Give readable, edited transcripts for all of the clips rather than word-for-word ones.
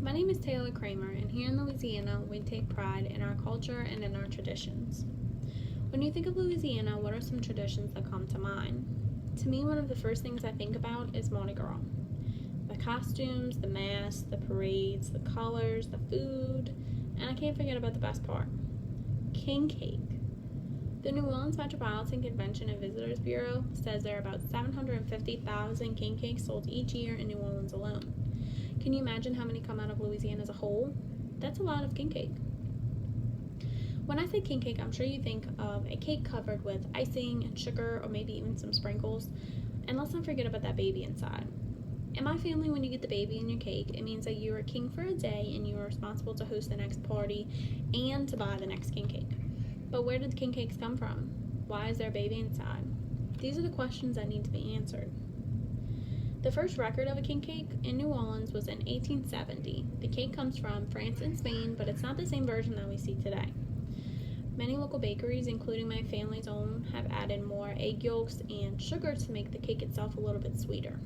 My name is Taylor Kramer, and here in Louisiana, we take pride in our culture and in our traditions. When you think of Louisiana, what are some traditions that come to mind? To me, one of the first things I think about is Mardi Gras. The costumes, the masks, the parades, the colors, the food, and I can't forget about the best part, king cake. The New Orleans Metropolitan Convention and Visitors Bureau says there are about 750,000 king cakes sold each year in New Orleans alone. Can you imagine how many come out of Louisiana as a whole? That's a lot of king cake. When I say king cake, I'm sure you think of a cake covered with icing and sugar or maybe even some sprinkles. And let's not forget about that baby inside. In my family, when you get the baby in your cake, it means that you are king for a day and you are responsible to host the next party and to buy the next king cake. But where did the king cakes come from? Why is there a baby inside? These are the questions that need to be answered. The first record of a king cake in New Orleans was in 1870. The cake comes from France and Spain, but it's not the same version that we see today. Many local bakeries, including my family's own, have added more egg yolks and sugar to make the cake itself a little bit sweeter.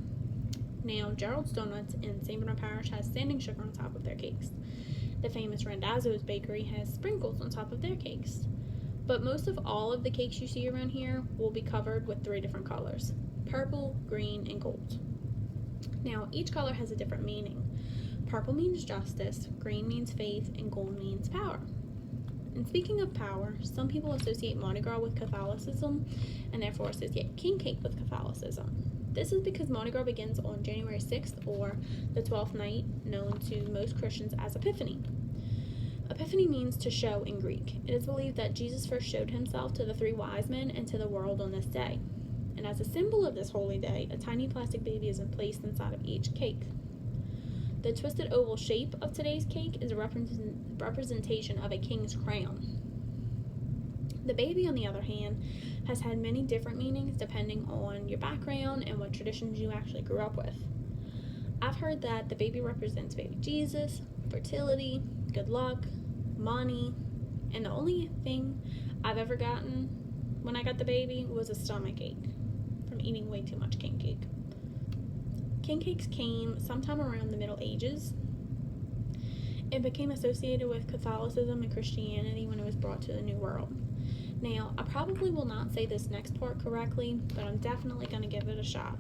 Now, Gerald's Donuts in St. Bernard Parish has standing sugar on top of their cakes. The famous Randazzo's Bakery has sprinkles on top of their cakes. But most of all of the cakes you see around here will be covered with 3 different colors: purple, green, and gold. Now, each color has a different meaning. Purple means justice, green means faith, and gold means power. And speaking of power, some people associate Mardi Gras with Catholicism and therefore associate king cake with Catholicism. This is because Mardi Gras begins on January 6th, or the 12th night, known to most Christians as Epiphany. Epiphany means to show in Greek. It is believed that Jesus first showed himself to the 3 wise men and to the world on this day. And as a symbol of this holy day, a tiny plastic baby is placed inside of each cake. The twisted oval shape of today's cake is a representation of a king's crown. The baby, on the other hand, has had many different meanings depending on your background and what traditions you actually grew up with. I've heard that the baby represents baby Jesus, fertility, good luck, money, and the only thing I've ever gotten when I got the baby was a stomach ache from eating way too much king cake. King cakes came sometime around the Middle Ages. It became associated with Catholicism and Christianity when it was brought to the New World. Now, I probably will not say this next part correctly, but I'm definitely going to give it a shot.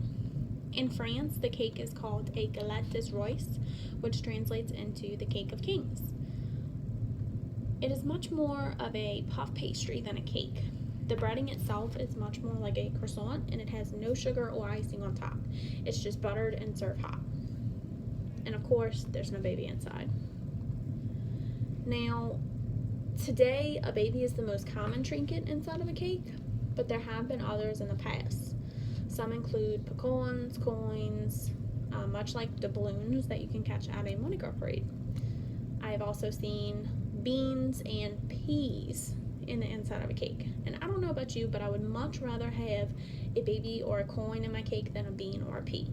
In France, the cake is called a galette des rois, which translates into the cake of kings. It is much more of a puff pastry than a cake. The breading itself is much more like a croissant, and it has no sugar or icing on top. It's just buttered and served hot. And of course, there's no baby inside. Now, today, a baby is the most common trinket inside of a cake, but there have been others in the past. Some include pecans, coins, much like the balloons that you can catch at a Mardi Gras parade. I have also seen beans and peas in the inside of a cake. And I don't know about you, but I would much rather have a baby or a coin in my cake than a bean or a pea.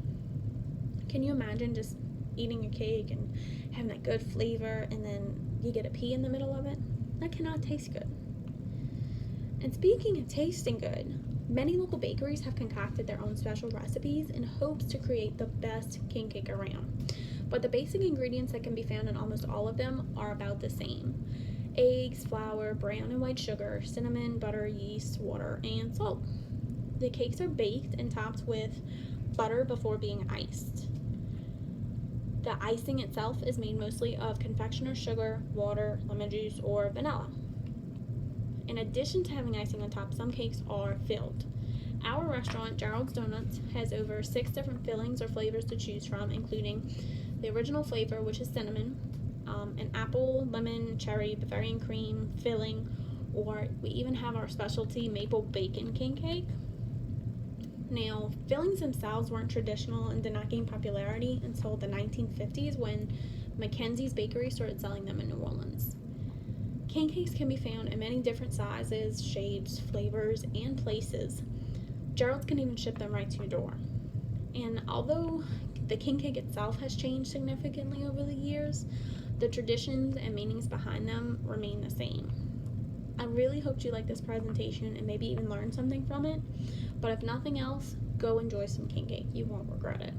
Can you imagine just eating a cake and having that good flavor and then you get a pea in the middle of it? That cannot taste good. And speaking of tasting good, many local bakeries have concocted their own special recipes in hopes to create the best king cake around. But the basic ingredients that can be found in almost all of them are about the same: eggs, flour, brown and white sugar, cinnamon, butter, yeast, water, and salt. The cakes are baked and topped with butter before being iced. The icing itself is made mostly of confectioner's sugar, water, lemon juice, or vanilla. In addition to having icing on top, some cakes are filled. Our restaurant, Gerald's Donuts, has over 6 different fillings or flavors to choose from, including the original flavor, which is cinnamon, an apple, lemon, cherry, Bavarian cream filling, or we even have our specialty maple bacon king cake. Now, fillings themselves weren't traditional and did not gain popularity until the 1950s when Mackenzie's Bakery started selling them in New Orleans. King cakes can be found in many different sizes, shapes, flavors, and places. Gerald's can even ship them right to your door. And although the king cake itself has changed significantly over the years, the traditions and meanings behind them remain the same. I really hoped you liked this presentation and maybe even learned something from it, but if nothing else, go enjoy some king cake. You won't regret it.